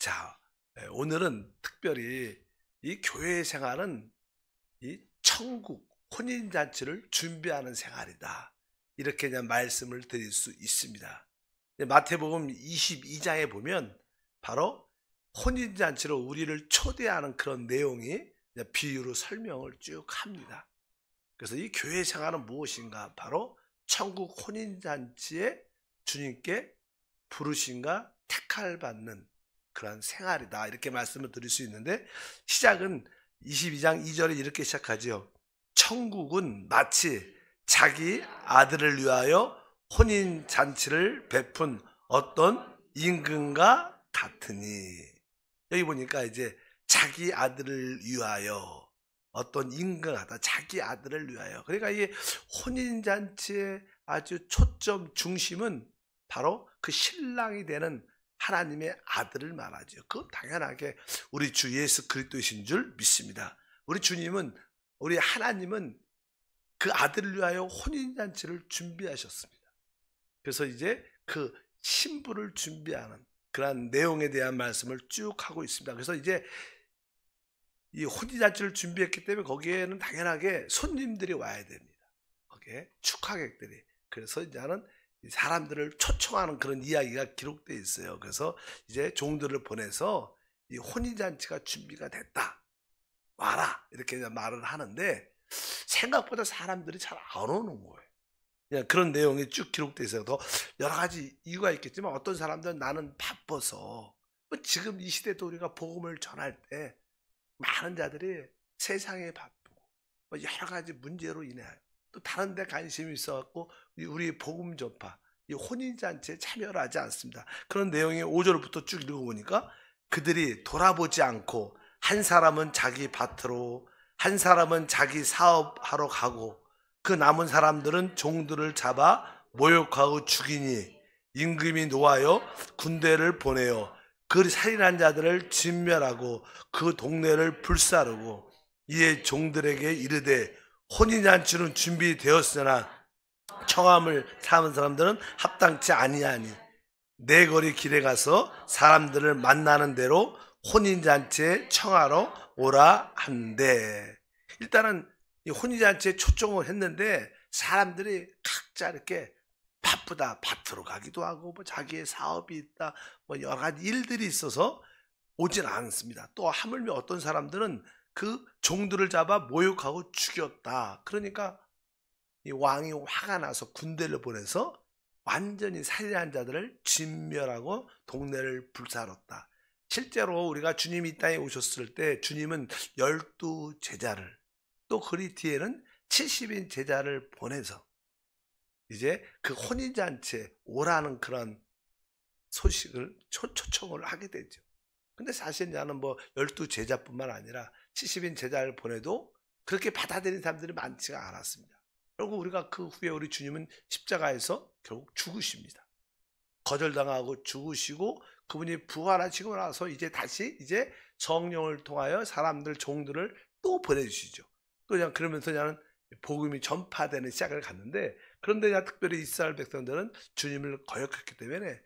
자, 오늘은 특별히 이 교회 생활은 이 천국 혼인잔치를 준비하는 생활이다. 이렇게 그냥 말씀을 드릴 수 있습니다. 마태복음 22장에 보면 바로 혼인잔치로 우리를 초대하는 그런 내용이 그냥 비유로 설명을 쭉 합니다. 그래서 이 교회 생활은 무엇인가? 바로 천국 혼인잔치에 주님께 부르심과 택할 받는 그런 생활이다. 이렇게 말씀을 드릴 수 있는데, 시작은 22장 2절에 이렇게 시작하죠. 천국은 마치 자기 아들을 위하여 혼인잔치를 베푼 어떤 임금과 같으니. 여기 보니까 이제 자기 아들을 위하여, 어떤 임금하다, 자기 아들을 위하여. 그러니까 이게 혼인잔치의 아주 초점 중심은 바로 그 신랑이 되는 하나님의 아들을 말하죠. 그건 당연하게 우리 주 예수 그리스도이신 줄 믿습니다. 우리 주님은, 우리 하나님은 그 아들을 위하여 혼인잔치를 준비하셨습니다. 그래서 이제 그 신부를 준비하는 그런 내용에 대한 말씀을 쭉 하고 있습니다. 그래서 이제 이 혼인잔치를 준비했기 때문에 거기에는 당연하게 손님들이 와야 됩니다. 거기에 축하객들이. 그래서 이제는 사람들을 초청하는 그런 이야기가 기록되어 있어요. 그래서 이제 종들을 보내서 이 혼인잔치가 준비가 됐다, 와라, 이렇게 말을 하는데 생각보다 사람들이 잘 안 오는 거예요. 그냥 그런 내용이 쭉 기록되어 있어요. 더 여러 가지 이유가 있겠지만 어떤 사람들은 나는 바빠서, 지금 이 시대도 우리가 복음을 전할 때 많은 자들이 세상에 바쁘고 여러 가지 문제로 인하여 또 다른 데 관심이 있어갖고 우리 복음 전파, 이 혼인잔치에 참여를 하지 않습니다. 그런 내용이 5절부터 쭉 읽어보니까 그들이 돌아보지 않고 한 사람은 자기 밭으로, 한 사람은 자기 사업하러 가고 그 남은 사람들은 종들을 잡아 모욕하고 죽이니 임금이 노하여 군대를 보내어 그 살인한 자들을 진멸하고 그 동네를 불사르고 이에 종들에게 이르되 혼인잔치는 준비되었으나 청함을 삼은 사람들은 합당치 아니하니 내 거리 길에 가서 사람들을 만나는 대로 혼인잔치에 청하러 오라 한대. 일단은 이 혼인잔치에 초청을 했는데 사람들이 각자 이렇게 바쁘다, 밭으로 가기도 하고 뭐 자기의 사업이 있다, 뭐 여러 가지 일들이 있어서 오진 않습니다. 또 하물며 어떤 사람들은 그 종들을 잡아 모욕하고 죽였다. 그러니까 이 왕이 화가 나서 군대를 보내서 완전히 살인한 자들을 진멸하고 동네를 불사렀다. 실제로 우리가 주님이 이 땅에 오셨을 때 주님은 12제자를, 또 그리 뒤에는 70인 제자를 보내서 이제 그 혼인잔치에 오라는 그런 소식을 초청을 하게 되죠. 근데 사실 나는 뭐 12제자뿐만 아니라 70인 제자를 보내도 그렇게 받아들인 사람들이 많지가 않았습니다. 결국 우리가 그 후에 우리 주님은 십자가에서 결국 죽으십니다. 거절당하고 죽으시고 그분이 부활하시고 나서 이제 다시 이제 성령을 통하여 사람들, 종들을 또 보내주시죠. 또 그냥 그러면서 그냥 복음이 전파되는 시작을 갔는데, 그런데 그냥 특별히 이스라엘 백성들은 주님을 거역했기 때문에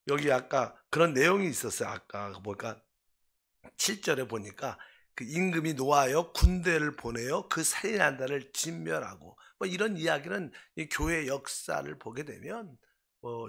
여기 아까 그런 내용이 있었어요. 아까 보니까 7절에 보니까 그 임금이 노하여 군대를 보내어 그 살인한 자를 진멸하고, 뭐 이런 이야기는 이 교회 역사를 보게 되면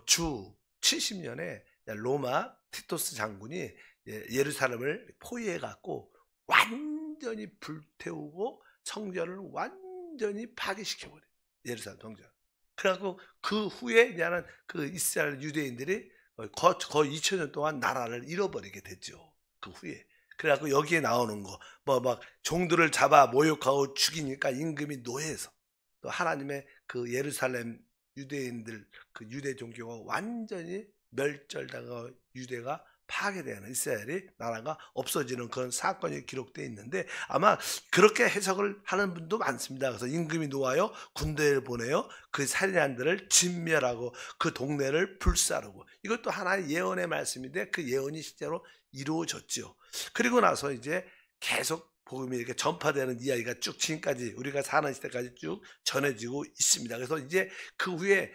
주 70년에 로마 티토스 장군이 예루살렘을 포위해 갖고 완전히 불태우고 성전을 완전히 파괴시켜 버려요. 예루살렘 성전. 그래갖고 그 후에 그냥 그 이스라엘 유대인들이 거의 2000년 동안 나라를 잃어버리게 됐죠. 그 후에. 그래갖고 여기에 나오는 거, 뭐 막 종들을 잡아 모욕하고 죽이니까 임금이 노해서 또 하나님의 그 예루살렘 유대인들, 그 유대 종교가 완전히 멸절당하고 유대가 파괴되는, 이스라엘이 나라가 없어지는 그런 사건이 기록되어 있는데 아마 그렇게 해석을 하는 분도 많습니다. 그래서 임금이 노하여 군대를 보내어 그 살인한 자를 진멸하고 그 동네를 불사르고, 이것도 하나의 예언의 말씀인데 그 예언이 실제로 이루어졌죠. 그리고 나서 이제 계속 복음이 이렇게 전파되는 이야기가 쭉 지금까지 우리가 사는 시대까지 쭉 전해지고 있습니다. 그래서 이제 그 후에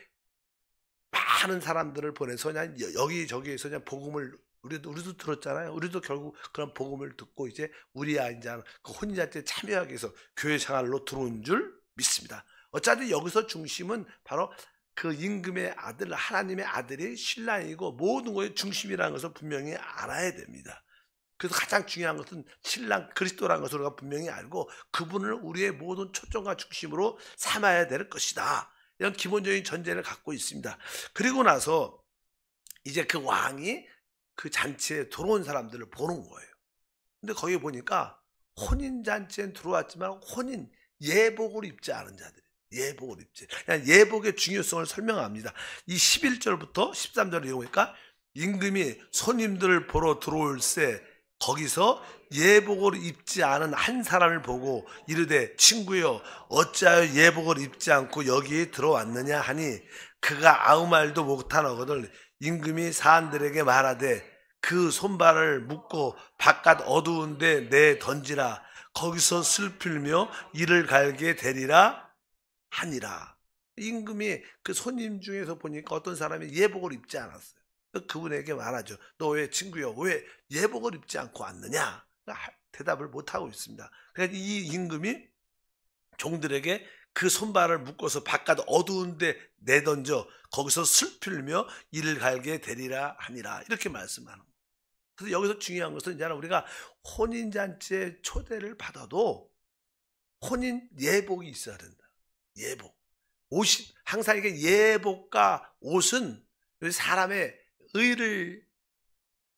많은 사람들을 보내서 그냥 여기저기에서 그냥 복음을 우리도 들었잖아요. 우리도 결국 그런 복음을 듣고 이제 우리 이제 그 혼인잔치에 참여하기 위해서 교회 생활로 들어온 줄 믿습니다. 어차피 여기서 중심은 바로 그 임금의 아들, 하나님의 아들이 신랑이고 모든 것의 중심이라는 것을 분명히 알아야 됩니다. 그래서 가장 중요한 것은 신랑 그리스도라는 것을 우리가 분명히 알고 그분을 우리의 모든 초점과 중심으로 삼아야 될 것이다. 이런 기본적인 전제를 갖고 있습니다. 그리고 나서 이제 그 왕이 그 잔치에 들어온 사람들을 보는 거예요. 근데 거기 보니까 혼인잔치엔 들어왔지만 혼인 예복을 입지 않은 자들. 예복을 입지. 그냥 예복의 중요성을 설명합니다. 이 11절부터 13절을 읽어보니까 임금이 손님들을 보러 들어올 새 거기서 예복을 입지 않은 한 사람을 보고 이르되 친구여 어찌하여 예복을 입지 않고 여기 들어왔느냐 하니 그가 아무 말도 못하거늘 임금이 사람들에게 말하되 그 손발을 묶고 바깥 어두운 데 내 던지라 거기서 슬플며 이를 갈게 되리라 하니라. 임금이 그 손님 중에서 보니까 어떤 사람이 예복을 입지 않았어요. 그분에게 말하죠. 너 왜 친구여 왜 예복을 입지 않고 왔느냐? 대답을 못하고 있습니다. 그러니까 이 임금이 종들에게 그 손발을 묶어서 바깥 어두운 데 내던져 거기서 슬플며 이를 갈게 되리라 하니라. 이렇게 말씀하는 거예요. 그래서 여기서 중요한 것은 이제 우리가 혼인잔치에 초대를 받아도 혼인 예복이 있어야 된다. 예복. 옷이 항상 이게 예복과 옷은 사람의 의를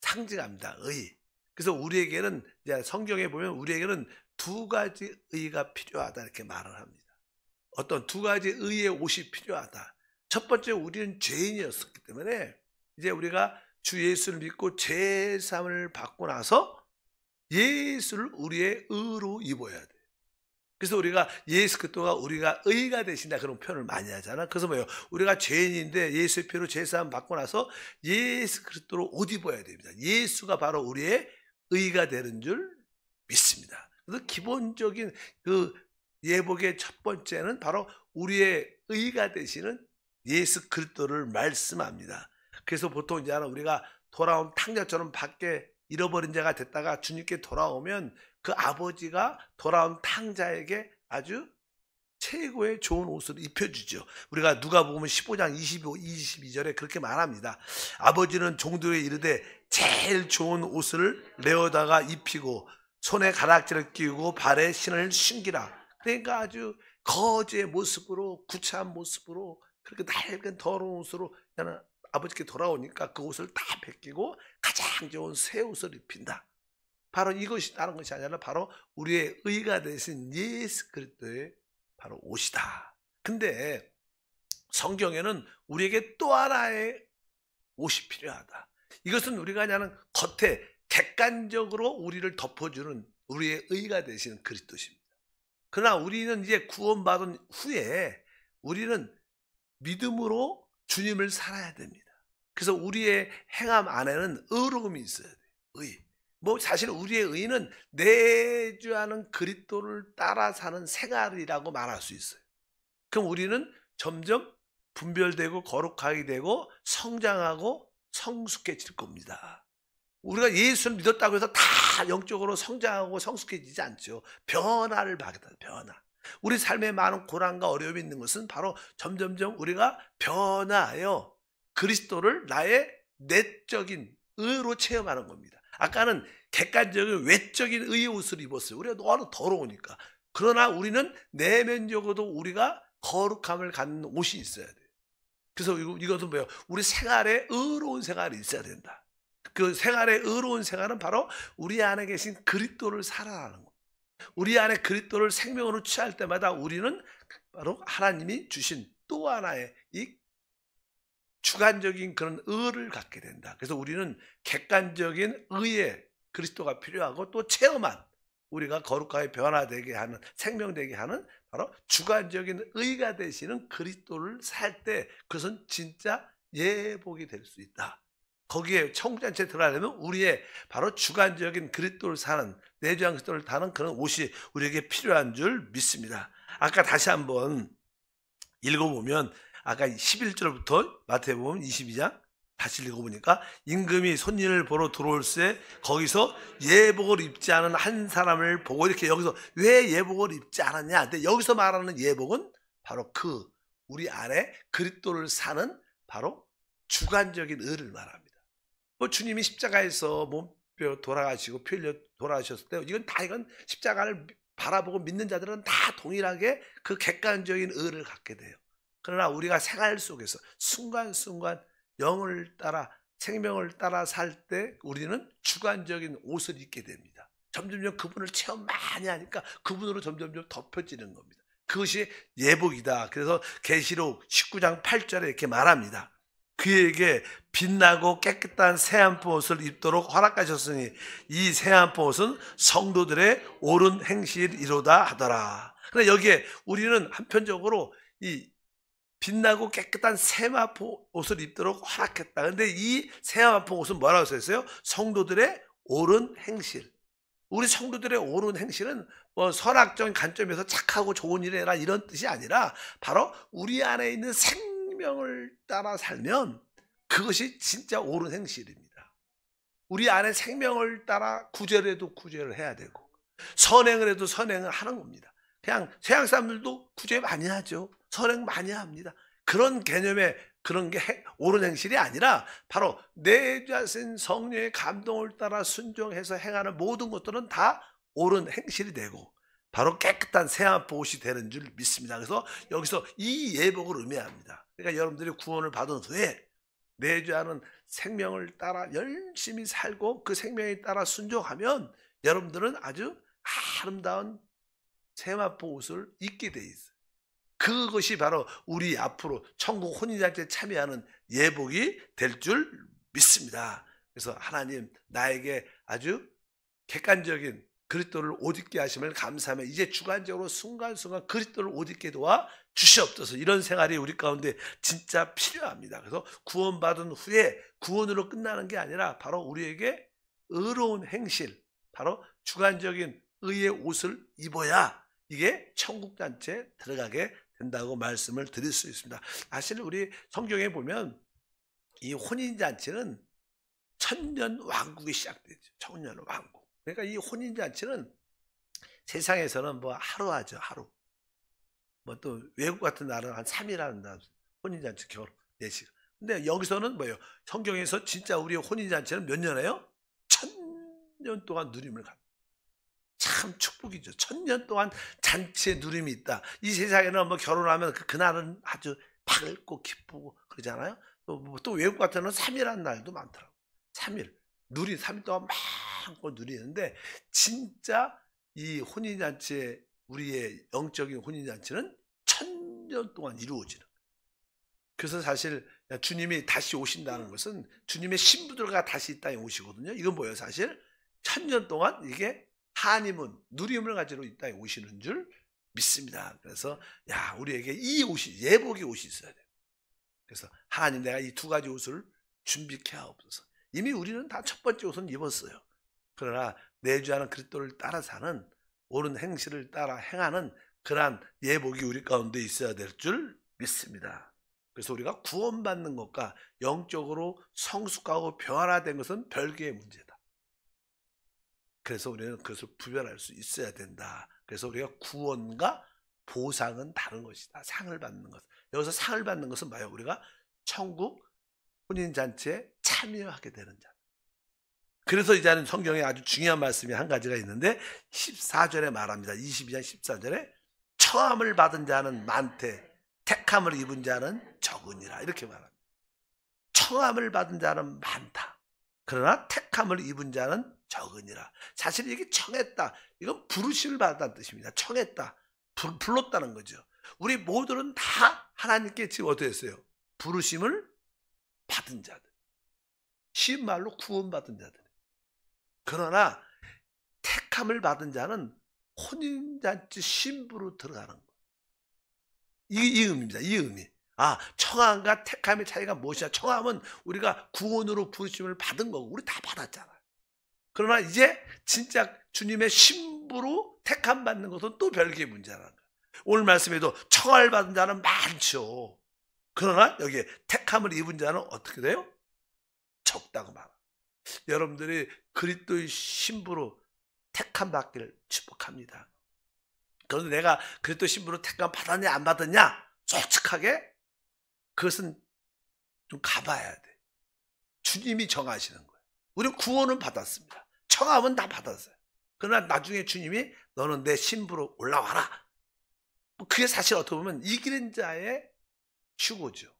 상징합니다. 의. 그래서 우리에게는 이제 성경에 보면 우리에게는 두 가지 의가 필요하다 이렇게 말을 합니다. 어떤 두 가지 의의 옷이 필요하다. 첫 번째 우리는 죄인이었기 때문에 이제 우리가 주 예수를 믿고 죄 사함을 받고 나서 예수를 우리의 의로 입어야 돼. 그래서 우리가 예수 그리스도가 우리가 의가 되신다 그런 표현을 많이 하잖아. 그래서 뭐예요? 우리가 죄인인데 예수의 피로 죄사함 받고 나서 예수 그리스도로 옷 입어야 됩니다. 예수가 바로 우리의 의가 되는 줄 믿습니다. 그래서 기본적인 그 예복의 첫 번째는 바로 우리의 의가 되시는 예수 그리스도를 말씀합니다. 그래서 보통 이제 우리가 돌아온 탕자처럼 밖에 잃어버린 자가 됐다가 주님께 돌아오면 그 아버지가 돌아온 탕자에게 아주 최고의 좋은 옷을 입혀주죠. 우리가 누가복음 15장 22절에 그렇게 말합니다. 아버지는 종들에게 이르되 제일 좋은 옷을 내어다가 입히고 손에 가락지를 끼우고 발에 신을 신기라. 그러니까 아주 거지의 모습으로 구차한 모습으로 그렇게 낡은 더러운 옷으로 아버지께 돌아오니까 그 옷을 다 벗기고 가장 좋은 새 옷을 입힌다. 바로 이것이 다른 것이 아니라 바로 우리의 의가 되신 예수 그리스도의 바로 옷이다. 근데 성경에는 우리에게 또 하나의 옷이 필요하다. 이것은 우리가 그냥 겉에 객관적으로 우리를 덮어주는 우리의 의가 되시는 그리스도십니다. 그러나 우리는 이제 구원받은 후에 우리는 믿음으로 주님을 살아야 됩니다. 그래서 우리의 행함 안에는 의로움이 있어야 돼요. 의. 사실 우리의 의는 내주하는 그리스도를 따라 사는 생활이라고 말할 수 있어요. 그럼 우리는 점점 분별되고 거룩하게 되고 성장하고 성숙해질 겁니다. 우리가 예수를 믿었다고 해서 다 영적으로 성장하고 성숙해지지 않죠. 변화를 받겠다. 변화. 우리 삶에 많은 고난과 어려움이 있는 것은 바로 점점점 우리가 변화하여 그리스도를 나의 내적인 의로 체험하는 겁니다. 아까는 객관적인 외적인 의의 옷을 입었어요. 우리가 너무 더러우니까. 그러나 우리는 내면적으로도 우리가 거룩함을 갖는 옷이 있어야 돼요. 그래서 이것은 뭐예요? 우리 생활에 의로운 생활이 있어야 된다. 그 생활의 의로운 생활은 바로 우리 안에 계신 그리스도를 살아가는 겁니다. 우리 안에 그리스도를 생명으로 취할 때마다 우리는 바로 하나님이 주신 또 하나의 이 주관적인 그런 의를 갖게 된다. 그래서 우리는 객관적인 의의 그리스도가 필요하고 또 체험한 우리가 거룩하게 변화되게 하는 생명되게 하는 바로 주관적인 의가 되시는 그리스도를 살 때 그것은 진짜 예복이 될 수 있다. 거기에 천국잔치에 들어가려면 우리의 바로 주관적인 그리스도를 사는 내주한 그리스도를 타는 그런 옷이 우리에게 필요한 줄 믿습니다. 아까 다시 한번 읽어보면 아까 11절부터 마태복음 22장 다시 읽어보니까 임금이 손님을 보러 들어올 때 거기서 예복을 입지 않은 한 사람을 보고 이렇게 여기서 왜 예복을 입지 않았냐? 근데 여기서 말하는 예복은 바로 우리 안에 그리스도를 사는 바로 주관적인 의를 말합니다. 뭐 주님이 십자가에서 몸뼈 돌아가시고 피 흘려 돌아가셨을 때 이건 십자가를 바라보고 믿는 자들은 다 동일하게 그 객관적인 의를 갖게 돼요. 그러나 우리가 생활 속에서 순간순간 영을 따라 생명을 따라 살 때 우리는 주관적인 옷을 입게 됩니다. 점점점 그분을 체험 많이 하니까 그분으로 점점점 덮여지는 겁니다. 그것이 예복이다. 그래서 계시록 19장 8절에 이렇게 말합니다. 그에게 빛나고 깨끗한 새한포 옷을 입도록 허락하셨으니 이 새한포 옷은 성도들의 옳은 행실이로다 하더라. 그런데 여기에 우리는 한편적으로 이 빛나고 깨끗한 세마포 옷을 입도록 허락했다. 그런데 이 세마포 옷은 뭐라고 써있어요? 성도들의 옳은 행실. 우리 성도들의 옳은 행실은 뭐 선악적인 관점에서 착하고 좋은 일을 해라 이런 뜻이 아니라 바로 우리 안에 있는 생명을 따라 살면 그것이 진짜 옳은 행실입니다. 우리 안에 생명을 따라 구제를 해도 구제를 해야 되고 선행을 해도 선행을 하는 겁니다. 그냥 서양 사람들도 구제 많이 하죠. 선행 많이 합니다. 그런 개념의 그런 게 옳은 행실이 아니라 바로 내 자신 성령의 감동을 따라 순종해서 행하는 모든 것들은 다 옳은 행실이 되고 바로 깨끗한 새한포 옷이 되는 줄 믿습니다. 그래서 여기서 이 예복을 의미합니다. 그러니까 여러분들이 구원을 받은 후에 내주하는 생명을 따라 열심히 살고 그 생명에 따라 순종하면 여러분들은 아주 아름다운 세마포 옷을 입게 돼 있어요. 그것이 바로 우리 앞으로 천국 혼인잔치에 참여하는 예복이 될 줄 믿습니다. 그래서 하나님 나에게 아주 객관적인 그리스도를 옷 입게 하심을 감사하며 이제 주관적으로 순간순간 그리스도를 옷 입게 도와 주시옵소서. 이런 생활이 우리 가운데 진짜 필요합니다. 그래서 구원받은 후에 구원으로 끝나는 게 아니라 바로 우리에게 의로운 행실, 바로 주관적인 의의 옷을 입어야 이게 천국잔치에 들어가게 된다고 말씀을 드릴 수 있습니다. 사실 우리 성경에 보면 이 혼인잔치는 천년 왕국이 시작되죠. 천년 왕국. 그러니까 이 혼인잔치는 세상에서는 뭐 하루 하죠. 하루. 뭐 또 외국 같은 나라는 한 3일 한다. 혼인잔치 결혼 4시간. 근데 여기서는 뭐예요? 성경에서 진짜 우리의 혼인잔치는 몇 년 해요? 1000년 동안 누림을 갖는. 참 축복이죠. 1000년 동안 잔치의 누림이 있다. 이 세상에는 뭐 결혼하면 그날은 아주 밝고 기쁘고 그러잖아요. 또 외국 같은 경우는 3일 한 날도 많더라고요. 3일. 3일 동안 마음껏 누리는데 진짜 이 혼인잔치의 우리의 영적인 혼인잔치는 1000년 동안 이루어지는 거예요. 그래서 사실 주님이 다시 오신다는 것은 주님의 신부들과 다시 이 땅에 오시거든요. 이건 뭐예요? 사실 1000년 동안 이게 하나님은 누림을 가지러 이 땅에 오시는 줄 믿습니다. 그래서 우리에게 이 옷이 예복의 옷이 있어야 돼요. 그래서 하나님 내가 이 두 가지 옷을 준비케 하옵소서. 이미 우리는 다 첫 번째 옷은 입었어요. 그러나 내주하는 그리스도를 따라 사는 옳은 행실을 따라 행하는 그러한 예복이 우리 가운데 있어야 될 줄 믿습니다. 그래서 우리가 구원받는 것과 영적으로 성숙하고 변화된 것은 별개의 문제다. 그래서 우리는 그것을 구별할 수 있어야 된다. 그래서 우리가 구원과 보상은 다른 것이다. 상을 받는 것. 여기서 상을 받는 것은 뭐예요? 우리가 천국 혼인잔치에 참여하게 되는 자. 그래서 이제는 성경에 아주 중요한 말씀이 한 가지가 있는데 14절에 말합니다. 22장 14절에 청함을 받은 자는 많되 택함을 입은 자는 적으니라. 이렇게 말합니다. 청함을 받은 자는 많다. 그러나 택함을 입은 자는 적으니라. 사실 이게 청했다. 이건 부르심을 받았다는 뜻입니다. 청했다. 불렀다는 거죠. 우리 모두는 다 하나님께 지금 어떻게 했어요? 부르심을 받은 자들. 쉬운 말로 구원받은 자들. 그러나 택함을 받은 자는 혼인잔치 신부로 들어가는 거예요. 이 의미입니다. 이 의미. 청함과 택함의 차이가 무엇이냐? 청함은 우리가 구원으로 부르심을 받은 거고 우리 다 받았잖아요. 그러나 이제 진짜 주님의 신부로 택함 받는 것은 또 별개의 문제라는 거예요. 오늘 말씀에도 청함을 받은 자는 많죠. 그러나 여기에 택함을 입은 자는 어떻게 돼요? 적다고 말합니다. 여러분들이 그리스도의 신부로 택함 받기를 축복합니다. 그런데 내가 그리스도 신부로 택함 받았냐 안 받았냐 솔직하게 그것은 좀 가봐야 돼. 주님이 정하시는 거예요. 우리는 구원은 받았습니다. 청함은 다 받았어요. 그러나 나중에 주님이 너는 내 신부로 올라와라. 그게 사실 어떻게 보면 이기는 자의 휴고죠.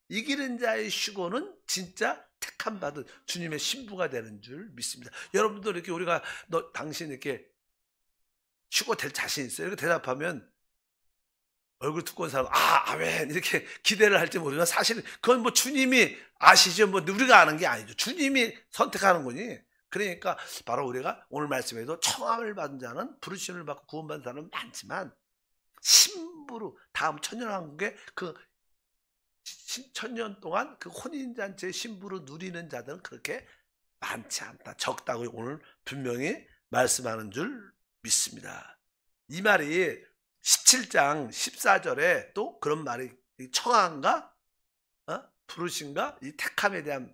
이기는 자의 휴고는 진짜 택함 받은 주님의 신부가 되는 줄 믿습니다. 여러분도 이렇게 우리가 당신 이렇게 휴고 될 자신 있어요? 이렇게 대답하면 얼굴 두꺼운 사람 아멘 이렇게 기대를 할지 모르지만 사실 그건 뭐 주님이 아시죠. 뭐 우리가 아는 게 아니죠. 주님이 선택하는 거니. 그러니까 바로 우리가 오늘 말씀에도 청함을 받은 자는 부르심을 받고 구원받은 사람은 많지만 신부로 다음 천년왕국의 그 천년 동안 그 혼인잔치의 신부로 누리는 자들은 그렇게 많지 않다. 적다고 오늘 분명히 말씀하는 줄 믿습니다. 이 말이 17장 14절에 또 그런 말이 청함과 부르심과 이 택함에 대한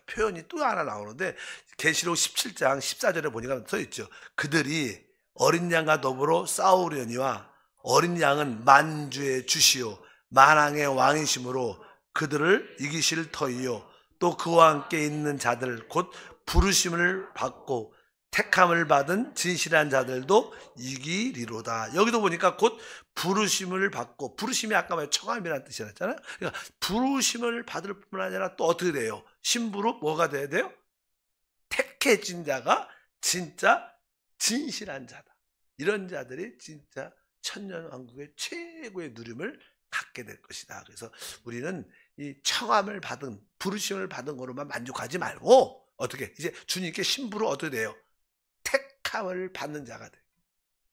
표현이 또 하나 나오는데 계시록 17장 14절에 보니까 써 있죠. 그들이 어린 양과 더불어 싸우려니와 어린 양은 만주의 주시오 만왕의 왕이심으로 그들을 이기실 터이요 또 그와 함께 있는 자들 곧 부르심을 받고 택함을 받은 진실한 자들도 이기리로다. 여기도 보니까 곧 부르심을 받고, 부르심이 아까 말 청함이라는 뜻이었잖아요. 그러니까 부르심을 받을 뿐만 아니라 또 어떻게 돼요? 신부로 뭐가 돼야 돼요? 택해진 자가 진짜 진실한 자다. 이런 자들이 진짜 천년왕국의 최고의 누림을 갖게 될 것이다. 그래서 우리는 이 청함을 받은, 부르심을 받은 거로만 만족하지 말고 어떻게 이제 주님께 신부로 어떻게 돼요? 택함을 받는 자가 돼.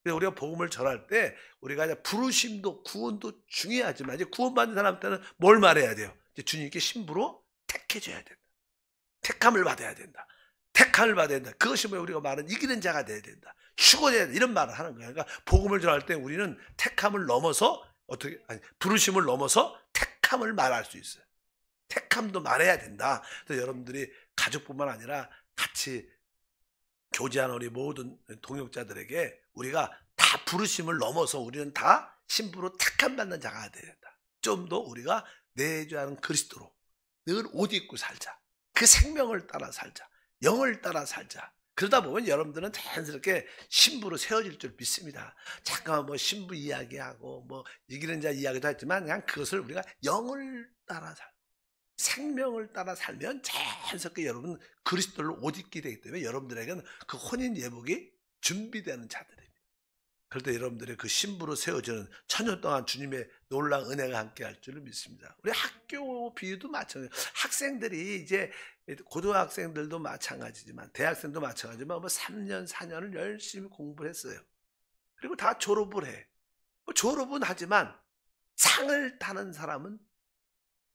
그래서 우리가 복음을 전할 때 우리가 이제 부르심도 구원도 중요하지만 이제 구원받는 사람한테는 뭘 말해야 돼요? 이제 주님께 신부로 택해줘야 된다. 택함을 받아야 된다. 택함을 받아야 된다. 그것이 뭐 우리가 말하는 이기는 자가 돼야 된다. 휴거해야 된다. 이런 말을 하는 거예요. 그러니까 복음을 전할 때 우리는 택함을 넘어서 부르심을 넘어서 택함을 말할 수 있어요. 택함도 말해야 된다. 그래서 여러분들이 가족뿐만 아니라 같이 교제하는 우리 모든 동역자들에게 우리가 다 부르심을 넘어서 우리는 다 신부로 택함 받는 자가 돼야 된다. 좀 더 우리가 내주하는 그리스도로 늘 옷 입고 살자. 그 생명을 따라 살자. 영을 따라 살자. 그러다 보면 여러분들은 자연스럽게 신부로 세워질 줄 믿습니다. 잠깐만 뭐 신부 이야기하고 뭐 이기는 자 이야기도 했지만 그냥 그것을 우리가 영을 따라 살고 생명을 따라 살면 자연스럽게 여러분 그리스도를 옷 입게 되기 때문에 여러분들에게는 그 혼인 예복이 준비되는 자들입니다. 그럴 때 여러분들의 그 신부로 세워지는 천년 동안 주님의 놀라운 은혜가 함께할 줄을 믿습니다. 우리 학교 비유도 마찬가지예요. 학생들이 이제 고등학생들도 마찬가지지만 대학생도 마찬가지지만 뭐 3년 4년을 열심히 공부를 했어요. 그리고 다 졸업을 해. 뭐 졸업은 하지만 상을 타는 사람은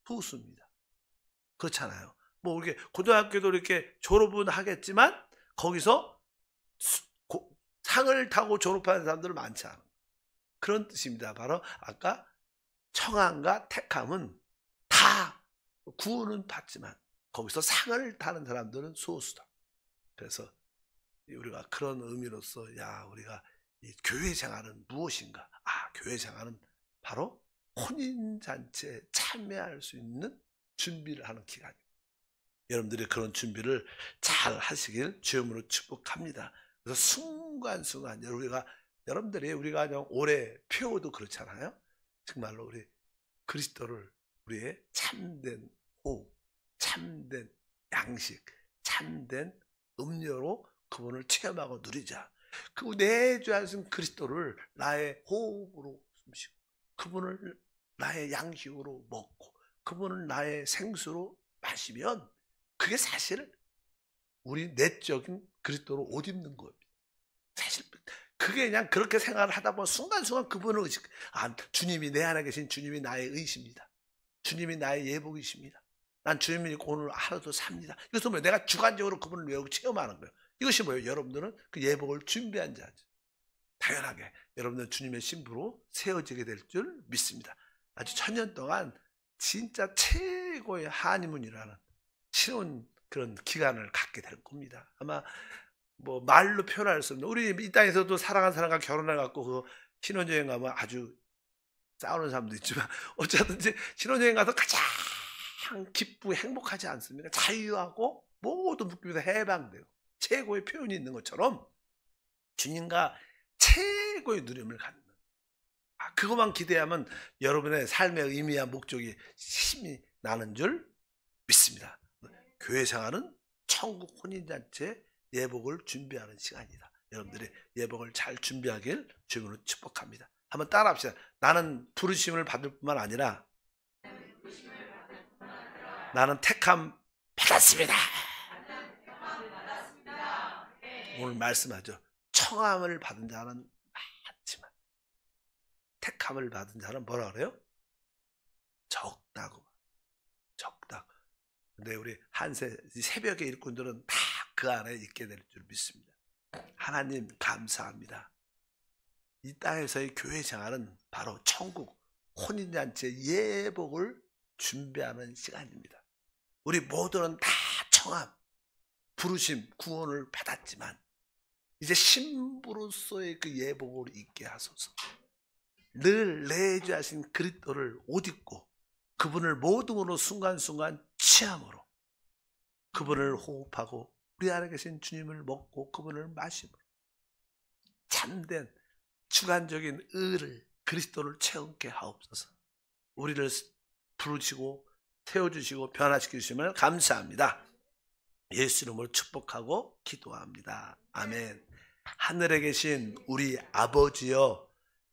소수입니다. 그렇잖아요. 뭐 이렇게 고등학교도 이렇게 졸업은 하겠지만 거기서 상을 타고 졸업하는 사람들은 많지 않아요. 그런 뜻입니다. 바로 아까 청함과 택함은 다 구원은 받지만 거기서 상을 타는 사람들은 소수다. 그래서 우리가 그런 의미로서 우리가 이 교회 생활은 무엇인가? 교회 생활은 바로 혼인잔치에 참여할 수 있는 준비를 하는 기간입니다. 여러분들이 그런 준비를 잘 하시길 주님으로 축복합니다. 그래서 순간순간 여러분들이 우리가 올해 표도 그렇잖아요. 정말로 우리 그리스도를 우리의 참된 호흡, 참된 양식, 참된 음료로 그분을 체험하고 누리자. 그 내주하신 그리스도를 나의 호흡으로 숨쉬고 그분을 나의 양식으로 먹고 그분을 나의 생수로 마시면 그게 사실 우리 내적인 그리스도로 옷 입는 겁니다. 사실 그게 그냥 그렇게 생활을 하다 보면 순간순간 그분을 주님이 내 안에 계신 주님이 나의 의십니다. 주님이 나의 예복이십니다. 난 주님이 오늘 하루도 삽니다. 이것은 뭐예요? 내가 주관적으로 그분을 외우고 체험하는 거예요. 이것이 뭐예요? 여러분들은 그 예복을 준비한 자죠. 당연하게 여러분들은 주님의 신부로 세워지게 될 줄 믿습니다. 아주 천년 동안 진짜 최고의 한이문이라는 신혼 그런 기간을 갖게 될 겁니다. 아마 뭐 말로 표현할 수 없는, 우리 이 땅에서도 사랑하는 사람과 결혼해 갖고 그 신혼여행 가면 아주 싸우는 사람도 있지만 어쩌든지 신혼여행 가서 가장 기쁘고 행복하지 않습니까? 자유하고 모든 묶임에서 해방되고 최고의 표현이 있는 것처럼 주님과 최고의 누림을 갖는, 그것만 기대하면 여러분의 삶의 의미와 목적이 힘이 나는 줄 믿습니다. 교회 생활은 천국 혼인잔치 예복을 준비하는 시간이다. 여러분들이 예복을 잘 준비하길 주님으로 축복합니다. 한번 따라합시다. 나는 부르심을 받을 뿐만 아니라 나는 택함 받았습니다. 오늘 말씀하죠. 청함을 받은 자는 많지만 택함을 받은 자는 뭐라 그래요? 적다고. 근데 우리 한세 새벽의 일꾼들은 다 그 안에 있게 될 줄 믿습니다. 하나님 감사합니다. 이 땅에서의 교회 생활은 바로 천국 혼인잔치의 예복을 준비하는 시간입니다. 우리 모두는 다 청함, 부르심, 구원을 받았지만 이제 신부로서의 그 예복을 입게 하소서. 늘 내 주 하신 그리스도를 옷 입고 그분을 모든으로 순간순간 취함으로 그분을 호흡하고 우리 안에 계신 주님을 먹고 그분을 마심으로 참된 주관적인 의를 그리스도를 체험케 하옵소서. 우리를 부르시고 세워주시고 변화시키심을 감사합니다. 예수 이름으로 축복하고 기도합니다. 아멘. 하늘에 계신 우리 아버지여,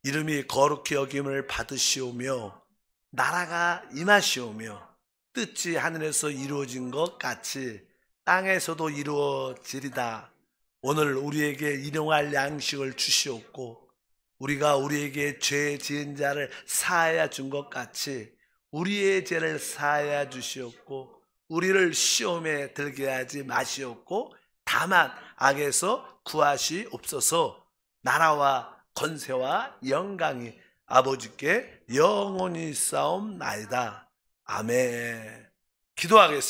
이름이 거룩히 여김을 받으시오며 나라가 임하시오며 뜻이 하늘에서 이루어진 것 같이 땅에서도 이루어지리다. 오늘 우리에게 일용할 양식을 주시옵고 우리가 우리에게 죄 지은 자를 사하여 준 것 같이 우리의 죄를 사하여 주시옵고 우리를 시험에 들게 하지 마시옵고 다만 악에서 구하시옵소서. 나라와 권세와 영광이 아버지께 영원히 싸움나이다. 아멘. 기도하겠습니다.